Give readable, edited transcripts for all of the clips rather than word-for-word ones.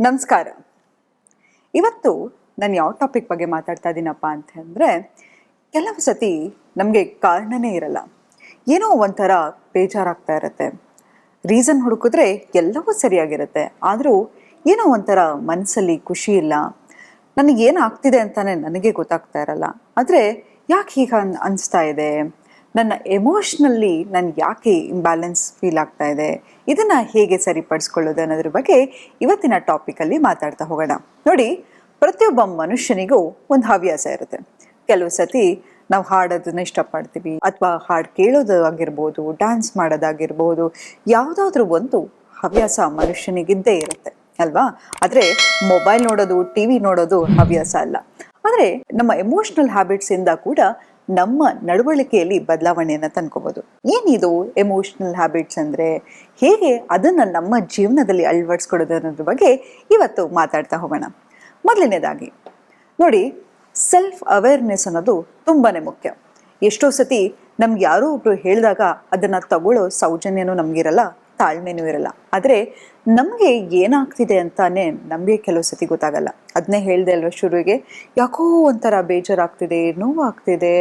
ನಮಸ್ಕಾರ. ಇವತ್ತು ನಾನು ಯಾವ ಟಾಪಿಕ್ ಬಗ್ಗೆ ಮಾತಾಡ್ತಾ ಇದ್ದೀನಪ್ಪ ಅಂತಂದರೆ, ಕೆಲವು ಸತಿ ನಮಗೆ ಕಾರಣನೇ ಇರಲ್ಲ, ಏನೋ ಒಂಥರ ಬೇಜಾರಾಗ್ತಾ ಇರುತ್ತೆ. ರೀಸನ್ ಹುಡುಕಿದ್ರೆ ಎಲ್ಲವೂ ಸರಿಯಾಗಿರುತ್ತೆ, ಆದರೂ ಏನೋ ಒಂಥರ ಮನಸ್ಸಲ್ಲಿ ಖುಷಿ ಇಲ್ಲ, ನನಗೇನಾಗ್ತಿದೆ ಅಂತಲೇ ನನಗೆ ಗೊತ್ತಾಗ್ತಾ ಇರಲ್ಲ. ಆದರೆ ಯಾಕೆ ಹೀಗೆ ಅನಿಸ್ತಾ ಇದೆ, ನನ್ನ ಎಮೋಷ್ನಲ್ಲಿ ನನಗೆ ಯಾಕೆ ಇಂಬ್ಯಾಲೆನ್ಸ್ ಫೀಲ್ ಆಗ್ತಾ ಇದೆ, ಇದನ್ನು ಹೇಗೆ ಸರಿಪಡಿಸ್ಕೊಳ್ಳೋದು ಅನ್ನೋದ್ರ ಬಗ್ಗೆ ಇವತ್ತಿನ ಟಾಪಿಕಲ್ಲಿ ಮಾತಾಡ್ತಾ ಹೋಗೋಣ. ನೋಡಿ, ಪ್ರತಿಯೊಬ್ಬ ಮನುಷ್ಯನಿಗೂ ಒಂದು ಹವ್ಯಾಸ ಇರುತ್ತೆ. ಕೆಲವು ಸತಿ ನಾವು ಹಾಡೋದನ್ನ ಇಷ್ಟಪಡ್ತೀವಿ, ಅಥವಾ ಹಾಡು ಕೇಳೋದು ಆಗಿರ್ಬೋದು, ಡ್ಯಾನ್ಸ್ ಮಾಡೋದಾಗಿರ್ಬೋದು, ಯಾವುದಾದ್ರೂ ಒಂದು ಹವ್ಯಾಸ ಮನುಷ್ಯನಿಗಿದ್ದೇ ಇರುತ್ತೆ ಅಲ್ವಾ. ಆದರೆ ಮೊಬೈಲ್ ನೋಡೋದು, ಟಿ ವಿ ನೋಡೋದು ಹವ್ಯಾಸ ಅಲ್ಲ. ಆದರೆ ನಮ್ಮ ಎಮೋಷ್ನಲ್ ಹ್ಯಾಬಿಟ್ಸಿಂದ ಕೂಡ ನಮ್ಮ ನಡವಳಿಕೆಯಲ್ಲಿ ಬದಲಾವಣೆಯನ್ನು ತಂದ್ಕೋಬೋದು. ಏನಿದು ಎಮೋಷ್ನಲ್ ಹ್ಯಾಬಿಟ್ಸ್ ಅಂದರೆ, ಹೇಗೆ ಅದನ್ನು ನಮ್ಮ ಜೀವನದಲ್ಲಿ ಅಳವಡಿಸ್ಕೊಡೋದು ಅನ್ನೋದ್ರ ಬಗ್ಗೆ ಇವತ್ತು ಮಾತಾಡ್ತಾ ಹೋಗೋಣ. ಮೊದಲನೇದಾಗಿ ನೋಡಿ, ಸೆಲ್ಫ್ ಅವೇರ್ನೆಸ್ ಅನ್ನೋದು ತುಂಬಾ ಮುಖ್ಯ. ಎಷ್ಟೋ ಸತಿ ನಮ್ಗೆ ಯಾರೋ ಒಬ್ರು ಹೇಳಿದಾಗ ಅದನ್ನು ತಗೊಳ್ಳೋ ಸೌಜನ್ಯನೂ ನಮಗಿರಲ್ಲ, ತಾಳ್ಮೆನೂ ಇರಲ್ಲ. ಆದರೆ ನಮಗೆ ಏನಾಗ್ತಿದೆ ಅಂತಾನೆ ನಮಗೆ ಕೆಲವು ಸತಿ ಗೊತ್ತಾಗಲ್ಲ. ಅದನ್ನೇ ಹೇಳಿದೆ ಅಲ್ವ ಶುರುವಿಗೆ, ಯಾಕೋ ಒಂಥರ ಬೇಜಾರಾಗ್ತಿದೆ, ನೋವಾಗ್ತಿದೆ,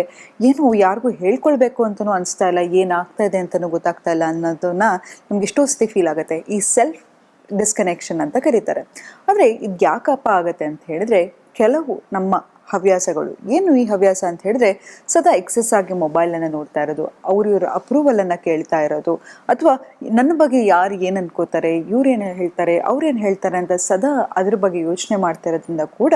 ಏನೋ ಯಾರಿಗೂ ಹೇಳ್ಕೊಳ್ಬೇಕು ಅಂತಲೂ ಅನಿಸ್ತಾ ಇಲ್ಲ, ಏನಾಗ್ತಾ ಇದೆ ಅಂತಲೂ ಗೊತ್ತಾಗ್ತಾ ಇಲ್ಲ ಅನ್ನೋದನ್ನ ನಮ್ಗೆ ಎಷ್ಟೋ ಸತಿ ಫೀಲ್ ಆಗುತ್ತೆ. ಈ ಸೆಲ್ಫ್ ಡಿಸ್ಕನೆಕ್ಷನ್ ಅಂತ ಕರೀತಾರೆ. ಆದರೆ ಇದು ಯಾಕಪ್ಪ ಆಗುತ್ತೆ ಅಂತ ಹೇಳಿದ್ರೆ, ಕೆಲವು ನಮ್ಮ ಹವ್ಯಾಸಗಳು ಏನು. ಈ ಹವ್ಯಾಸ ಅಂತ ಹೇಳಿದ್ರೆ, ಸದಾ ಎಕ್ಸೆಸ್ ಆಗಿ ಮೊಬೈಲನ್ನು ನೋಡ್ತಾ ಇರೋದು, ಇವ್ರ ಅಪ್ರೂವಲನ್ನು ಕೇಳ್ತಾ ಇರೋದು, ಅಥವಾ ನನ್ನ ಬಗ್ಗೆ ಯಾರು ಏನು ಅನ್ಕೋತಾರೆ, ಇವ್ರೇನು ಹೇಳ್ತಾರೆ, ಅವ್ರೇನು ಹೇಳ್ತಾರೆ ಅಂತ ಸದಾ ಅದ್ರ ಬಗ್ಗೆ ಯೋಚನೆ ಮಾಡ್ತಾ ಇರೋದ್ರಿಂದ ಕೂಡ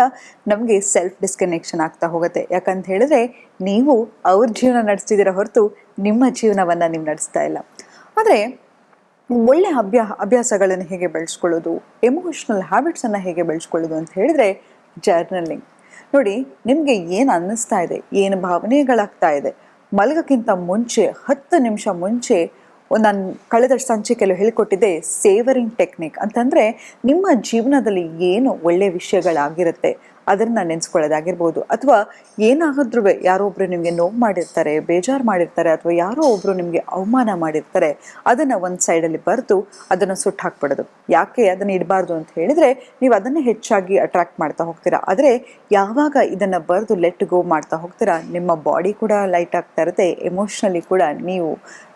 ನಮಗೆ ಸೆಲ್ಫ್ ಡಿಸ್ಕನೆಕ್ಷನ್ ಆಗ್ತಾ ಹೋಗುತ್ತೆ. ಯಾಕಂತ ಹೇಳಿದ್ರೆ, ನೀವು ಅವ್ರ ಜೀವನ ನಡೆಸ್ತಿದ್ದೀರ ಹೊರತು ನಿಮ್ಮ ಜೀವನವನ್ನು ನೀವು ನಡೆಸ್ತಾ ಇಲ್ಲ. ಆದರೆ ಒಳ್ಳೆ ಅಭ್ಯಾಸಗಳನ್ನು ಹೇಗೆ ಬೆಳೆಸ್ಕೊಳ್ಳೋದು, ಎಮೋಷ್ನಲ್ ಹ್ಯಾಬಿಟ್ಸನ್ನು ಹೇಗೆ ಬೆಳೆಸ್ಕೊಳ್ಳೋದು ಅಂತ ಹೇಳಿದ್ರೆ, ಜರ್ನಲಿಂಗ್. ನೋಡಿ, ನಿಮಗೆ ಏನು ಅನ್ನಿಸ್ತಾ ಇದೆ, ಏನು ಭಾವನೆಗಳಾಗ್ತಾ ಇದೆ, ಮಲಗೋಕ್ಕಿಂತ ಮುಂಚೆ 10 ನಿಮಿಷ ಮುಂಚೆ ನಾನು ಕಳೆದ ಸಂಚಿಕೆಯಲ್ಲಿ ಹೇಳಿಕೊಟ್ಟಿದ್ದೆ ಸೇವರಿಂಗ್ ಟೆಕ್ನಿಕ್ ಅಂತಂದರೆ, ನಿಮ್ಮ ಜೀವನದಲ್ಲಿ ಏನು ಒಳ್ಳೆಯ ವಿಷಯಗಳಾಗಿರುತ್ತೆ ಅದನ್ನು ನೆನೆಸ್ಕೊಳ್ಳೋದಾಗಿರ್ಬೋದು, ಅಥವಾ ಏನಾದರೂ ಯಾರೋ ಒಬ್ಬರು ನಿಮಗೆ ನೋವು ಮಾಡಿರ್ತಾರೆ, ಬೇಜಾರು ಮಾಡಿರ್ತಾರೆ, ಅಥವಾ ಯಾರೋ ಒಬ್ಬರು ನಿಮಗೆ ಅವಮಾನ ಮಾಡಿರ್ತಾರೆ, ಅದನ್ನು ಒಂದು ಸೈಡಲ್ಲಿ ಬರೆದು ಅದನ್ನು ಸುಟ್ಟು ಹಾಕ್ಬಿಡೋದು. ಯಾಕೆ ಅದನ್ನು ಇಡಬಾರ್ದು ಅಂತ ಹೇಳಿದರೆ, ನೀವು ಅದನ್ನೇ ಹೆಚ್ಚಾಗಿ ಅಟ್ರಾಕ್ಟ್ ಮಾಡ್ತಾ ಹೋಗ್ತೀರಾ. ಆದರೆ ಯಾವಾಗ ಇದನ್ನು ಬರೆದು ಲೆಟ್ ಗೋ ಮಾಡ್ತಾ ಹೋಗ್ತೀರಾ, ನಿಮ್ಮ ಬಾಡಿ ಕೂಡ ಲೈಟ್ ಆಗ್ತಾ ಇರುತ್ತೆ, ಎಮೋಷ್ನಲಿ ಕೂಡ ನೀವು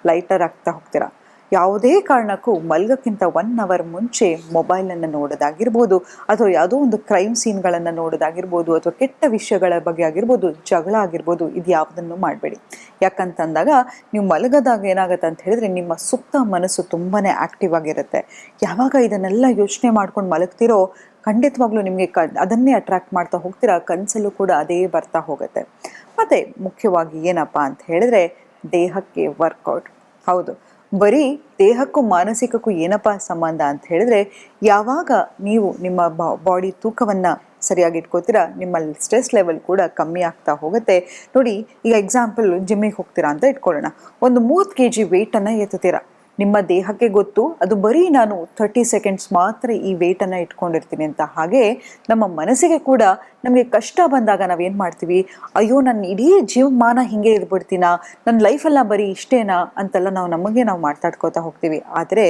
ಲೈಟರ್ ಆಗ್ತಾ ಹೋಗ್ತೀರಾ. ಯಾವುದೇ ಕಾರಣಕ್ಕೂ ಮಲಗೋಕ್ಕಿಂತ 1 ಅವರ್ ಮುಂಚೆ ಮೊಬೈಲನ್ನು ನೋಡೋದಾಗಿರ್ಬೋದು, ಅಥವಾ ಯಾವುದೋ ಒಂದು ಕ್ರೈಮ್ ಸೀನ್ಗಳನ್ನು ನೋಡೋದಾಗಿರ್ಬೋದು, ಅಥವಾ ಕೆಟ್ಟ ವಿಷಯಗಳ ಬಗ್ಗೆ ಆಗಿರ್ಬೋದು, ಜಗಳ ಆಗಿರ್ಬೋದು, ಇದು ಯಾವುದನ್ನು ಮಾಡಬೇಡಿ. ಯಾಕಂತಂದಾಗ ನೀವು ಮಲಗೋದಾಗ ಏನಾಗುತ್ತೆ ಅಂತ ಹೇಳಿದ್ರೆ, ನಿಮ್ಮ ಸುತ್ತ ಮನಸ್ಸು ತುಂಬಾ ಆ್ಯಕ್ಟಿವ್ ಆಗಿರುತ್ತೆ. ಯಾವಾಗ ಇದನ್ನೆಲ್ಲ ಯೋಚನೆ ಮಾಡ್ಕೊಂಡು ಮಲಗ್ತಿರೋ, ಖಂಡಿತವಾಗ್ಲೂ ನಿಮಗೆ ಅದನ್ನೇ ಅಟ್ರಾಕ್ಟ್ ಮಾಡ್ತಾ ಹೋಗ್ತೀರಾ, ಕನಸಲ್ಲೂ ಕೂಡ ಅದೇ ಬರ್ತಾ ಹೋಗುತ್ತೆ. ಮತ್ತು ಮುಖ್ಯವಾಗಿ ಏನಪ್ಪ ಅಂತ ಹೇಳಿದ್ರೆ, ದೇಹಕ್ಕೆ ವರ್ಕೌಟ್. ಹೌದು, ಬರೀ ದೇಹಕ್ಕೂ ಮಾನಸಿಕಕ್ಕೂ ಏನಪ್ಪ ಸಂಬಂಧ ಅಂತ ಹೇಳಿದ್ರೆ, ಯಾವಾಗ ನೀವು ನಿಮ್ಮ ಬಾಡಿ ತೂಕವನ್ನು ಸರಿಯಾಗಿ ಇಟ್ಕೋತೀರಾ, ನಿಮ್ಮಲ್ಲಿ ಸ್ಟ್ರೆಸ್ ಲೆವೆಲ್ ಕೂಡ ಕಮ್ಮಿ ಆಗ್ತಾ ಹೋಗುತ್ತೆ. ನೋಡಿ, ಈಗ ಎಕ್ಸಾಂಪಲ್ ಜಿಮ್ಮಿಗೆ ಹೋಗ್ತೀರಾ ಅಂತ ಇಟ್ಕೊಳ್ಳೋಣ, ಒಂದು 30 kg ವೆಯ್ಟನ್ನು ಎತ್ತುತ್ತೀರಾ. ನಿಮ್ಮ ದೇಹಕ್ಕೆ ಗೊತ್ತು ಅದು ಬರೀ ನಾನು 30 ಸೆಕೆಂಡ್ಸ್ ಮಾತ್ರ ಈ ವೆಯ್ಟನ್ನು ಇಟ್ಕೊಂಡಿರ್ತೀನಿ ಅಂತ. ಹಾಗೆ ನಮ್ಮ ಮನಸ್ಸಿಗೆ ಕೂಡ ನಮಗೆ ಕಷ್ಟ ಬಂದಾಗ ನಾವೇನು ಮಾಡ್ತೀವಿ, ಅಯ್ಯೋ ನನ್ನ ಇಡೀ ಜೀವಮಾನ ಹೀಗೆ ಇದ್ಬಿಡ್ತೀನಾ, ನನ್ನ ಲೈಫೆಲ್ಲ ಬರೀ ಇಷ್ಟೇನಾ ಅಂತೆಲ್ಲ ನಾವು ಮಾತಾಡ್ಕೋತಾ ಹೋಗ್ತೀವಿ. ಆದರೆ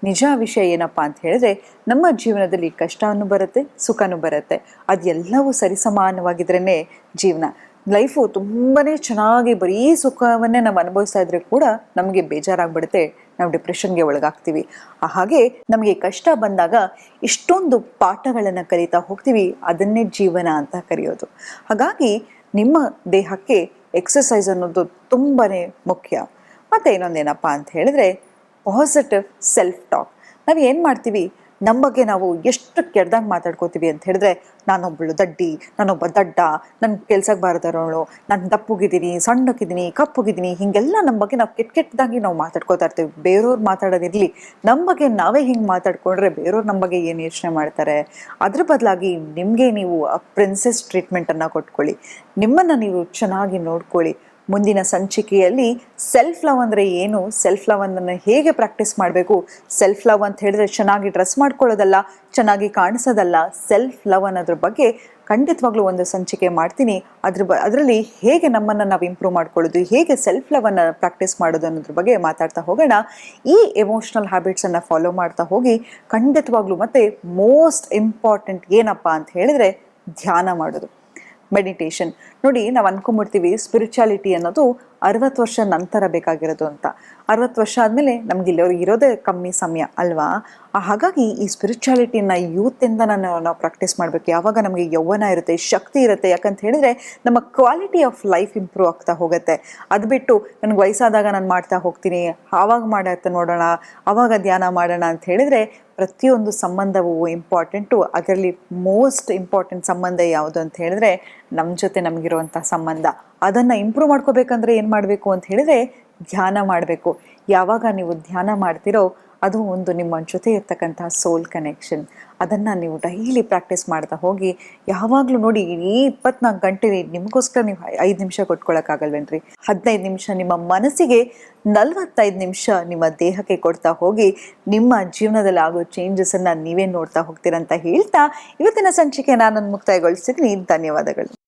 ನಿಜ ವಿಷಯ ಏನಪ್ಪ ಅಂತ ಹೇಳಿದ್ರೆ, ನಮ್ಮ ಜೀವನದಲ್ಲಿ ಕಷ್ಟನೂ ಬರುತ್ತೆ, ಸುಖನೂ ಬರುತ್ತೆ. ಅದೆಲ್ಲವೂ ಸರಿಸಮಾನವಾಗಿದ್ರೇ ಜೀವನ. ಲೈಫು ತುಂಬಾ ಚೆನ್ನಾಗಿ ಬರೀ ಸುಖವನ್ನೇ ನಾವು ಅನುಭವಿಸ್ತಾ ಇದ್ರೆ ಕೂಡ ನಮಗೆ ಬೇಜಾರಾಗ್ಬಿಡುತ್ತೆ, ನಾವು ಡಿಪ್ರೆಷನ್ಗೆ ಒಳಗಾಗ್ತೀವಿ. ಹಾಗೆ ನಮಗೆ ಕಷ್ಟ ಬಂದಾಗ ಇಷ್ಟೊಂದು ಪಾಠಗಳನ್ನು ಕಲಿತಾ ಹೋಗ್ತೀವಿ, ಅದನ್ನೇ ಜೀವನ ಅಂತ ಕರೆಯೋದು. ಹಾಗಾಗಿ ನಿಮ್ಮ ದೇಹಕ್ಕೆ ಎಕ್ಸಸೈಸ್ ಅನ್ನೋದು ತುಂಬಾ ಮುಖ್ಯ. ಮತ್ತು ಇನ್ನೊಂದೇನಪ್ಪ ಅಂತ ಹೇಳಿದ್ರೆ, ಪಾಸಿಟಿವ್ ಸೆಲ್ಫ್ ಟಾಕ್. ನಾವು ಏನು ಮಾಡ್ತೀವಿ, ನಮ್ಮ ಬಗ್ಗೆ ನಾವು ಎಷ್ಟು ಕೆಟ್ಟದಾಗಿ ಮಾತಾಡ್ಕೋತೀವಿ ಅಂತ ಹೇಳಿದ್ರೆ, ನಾನೊಬ್ಬಳು ದಡ್ಡಿ, ನಾನೊಬ್ಬ ದಡ್ಡ, ನನ್ನ ಕೆಲ್ಸಕ್ಕೆ ಬಾರದವಳು, ನಾನು ದಪ್ಪಗಿದ್ದೀನಿ, ಸಣ್ಣಕ್ಕಿದ್ದೀನಿ, ಕಪ್ಪಗಿದ್ದೀನಿ, ಹೀಗೆಲ್ಲ ನಮ್ಮ ಬಗ್ಗೆ ನಾವು ಕೆಟ್ಟದಾಗಿ ನಾವು ಮಾತಾಡ್ಕೋತಾ ಇರ್ತೀವಿ. ಬೇರೆಯವ್ರು ಮಾತಾಡೋದಿರಲಿ, ನಮ್ಮ ಬಗ್ಗೆ ನಾವೇ ಹಿಂಗೆ ಮಾತಾಡ್ಕೊಂಡ್ರೆ ಬೇರೆಯವ್ರು ನಮ್ಮ ಬಗ್ಗೆ ಏನು ಯೋಚನೆ ಮಾಡ್ತಾರೆ. ಅದ್ರ ಬದಲಾಗಿ ನಿಮಗೆ ನೀವು ಆ ಪ್ರಿನ್ಸೆಸ್ ಟ್ರೀಟ್ಮೆಂಟನ್ನು ಕೊಟ್ಕೊಳ್ಳಿ, ನಿಮ್ಮನ್ನು ನೀವು ಚೆನ್ನಾಗಿ ನೋಡ್ಕೊಳ್ಳಿ. ಮುಂದಿನ ಸಂಚಿಕೆಯಲ್ಲಿ ಸೆಲ್ಫ್ ಲವ್ ಅಂದರೆ ಏನು, ಸೆಲ್ಫ್ ಲವ್ ಅನ್ನು ಹೇಗೆ ಪ್ರಾಕ್ಟೀಸ್ ಮಾಡಬೇಕು, ಸೆಲ್ಫ್ ಲವ್ ಅಂತ ಹೇಳಿದ್ರೆ ಚೆನ್ನಾಗಿ ಡ್ರೆಸ್ ಮಾಡ್ಕೊಳ್ಳೋದಲ್ಲ, ಚೆನ್ನಾಗಿ ಕಾಣಿಸೋದಲ್ಲ, ಸೆಲ್ಫ್ ಲವ್ ಅನ್ನೋದ್ರ ಬಗ್ಗೆ ಖಂಡಿತವಾಗ್ಲೂ ಒಂದು ಸಂಚಿಕೆ ಮಾಡ್ತೀನಿ. ಅದರಲ್ಲಿ ಹೇಗೆ ನಮ್ಮನ್ನು ನಾವು ಇಂಪ್ರೂವ್ ಮಾಡ್ಕೊಳ್ಳೋದು, ಹೇಗೆ ಸೆಲ್ಫ್ ಲವನ್ನು ಪ್ರಾಕ್ಟೀಸ್ ಮಾಡೋದು ಅನ್ನೋದ್ರ ಬಗ್ಗೆ ಮಾತಾಡ್ತಾ ಹೋಗೋಣ. ಈ ಎಮೋಷ್ನಲ್ ಹ್ಯಾಬಿಟ್ಸನ್ನು ಫಾಲೋ ಮಾಡ್ತಾ ಹೋಗಿ ಖಂಡಿತವಾಗ್ಲೂ ಮತ್ತೆ ಮೋಸ್ಟ್ ಇಂಪಾರ್ಟೆಂಟ್ ಏನಪ್ಪ ಅಂತ ಹೇಳಿದ್ರೆ ಧ್ಯಾನ ಮಾಡೋದು, ಮೆಡಿಟೇಷನ್. ನೋಡಿ, ನಾವು ಅನ್ಕೊಂಡ್ಬಿಡ್ತೀವಿ ಸ್ಪಿರಿಚುಯಾಲಿಟಿ ಅನ್ನೋದು 60 ವರ್ಷ ನಂತರ ಬೇಕಾಗಿರೋದು ಅಂತ. 60 ವರ್ಷ ಆದಮೇಲೆ ನಮ್ಗೆ ಇರೋದೇ ಕಮ್ಮಿ ಸಮಯ ಅಲ್ವಾ? ಹಾಗಾಗಿ ಈ ಸ್ಪಿರಿಚುಯಾಲಿಟಿನ ಯೂತಿಂದ ನಾವು ಪ್ರಾಕ್ಟೀಸ್ ಮಾಡಬೇಕು. ಯಾವಾಗ ನಮಗೆ ಯೌವನ ಇರುತ್ತೆ, ಶಕ್ತಿ ಇರುತ್ತೆ. ಯಾಕಂತ ಹೇಳಿದ್ರೆ ನಮ್ಮ ಕ್ವಾಲಿಟಿ ಆಫ್ ಲೈಫ್ ಇಂಪ್ರೂವ್ ಆಗ್ತಾ ಹೋಗುತ್ತೆ. ಅದು ಬಿಟ್ಟು ನನಗೆ ವಯಸ್ಸಾದಾಗ ನಾನು ಮಾಡ್ತಾ ಹೋಗ್ತೀನಿ, ಆವಾಗ ಮಾಡತ್ತೆ ನೋಡೋಣ, ಆವಾಗ ಧ್ಯಾನ ಮಾಡೋಣ ಅಂತ ಹೇಳಿದ್ರೆ ಪ್ರತಿಯೊಂದು ಸಂಬಂಧವೂ ಇಂಪಾರ್ಟೆಂಟು. ಅದರಲ್ಲಿ ಮೋಸ್ಟ್ ಇಂಪಾರ್ಟೆಂಟ್ ಸಂಬಂಧ ಯಾವುದು ಅಂತ ಹೇಳಿದ್ರೆ ನಮ್ಮ ಜೊತೆ ನಮಗಿರುವಂಥ ಸಂಬಂಧ. ಅದನ್ನು ಇಂಪ್ರೂವ್ ಮಾಡ್ಕೋಬೇಕಂದ್ರೆ ಏನು ಮಾಡಬೇಕು ಅಂತ ಹೇಳಿದ್ರೆ ಧ್ಯಾನ ಮಾಡಬೇಕು. ಯಾವಾಗ ನೀವು ಧ್ಯಾನ ಮಾಡ್ತಿರೋ ಅದು ಒಂದು ನಿಮ್ಮ ಜೊತೆ ಇರ್ತಕ್ಕಂಥ ಸೋಲ್ ಕನೆಕ್ಷನ್. ಅದನ್ನು ನೀವು ಡೈಲಿ ಪ್ರಾಕ್ಟೀಸ್ ಮಾಡ್ತಾ ಹೋಗಿ ಯಾವಾಗಲೂ ನೋಡಿ, ಈ 24 ಗಂಟೆ ನಿಮಗೋಸ್ಕರ ನೀವು 5 ನಿಮಿಷ ಕೊಟ್ಕೊಳ್ಳೋಕ್ಕಾಗಲ್ವೇನ್ರಿ? 15 ನಿಮಿಷ ನಿಮ್ಮ ಮನಸ್ಸಿಗೆ, 45 ನಿಮಿಷ ನಿಮ್ಮ ದೇಹಕ್ಕೆ ಕೊಡ್ತಾ ಹೋಗಿ ನಿಮ್ಮ ಜೀವನದಲ್ಲಿ ಆಗೋ ಚೇಂಜಸನ್ನು ನೀವೇ ನೋಡ್ತಾ ಹೋಗ್ತೀರಂತ ಹೇಳ್ತಾ ಇವತ್ತಿನ ಸಂಚಿಕೆ ನಾನು ಮುಕ್ತಾಯಗೊಳಿಸ್ತಿದ್ದೀನಿ. ಧನ್ಯವಾದಗಳು.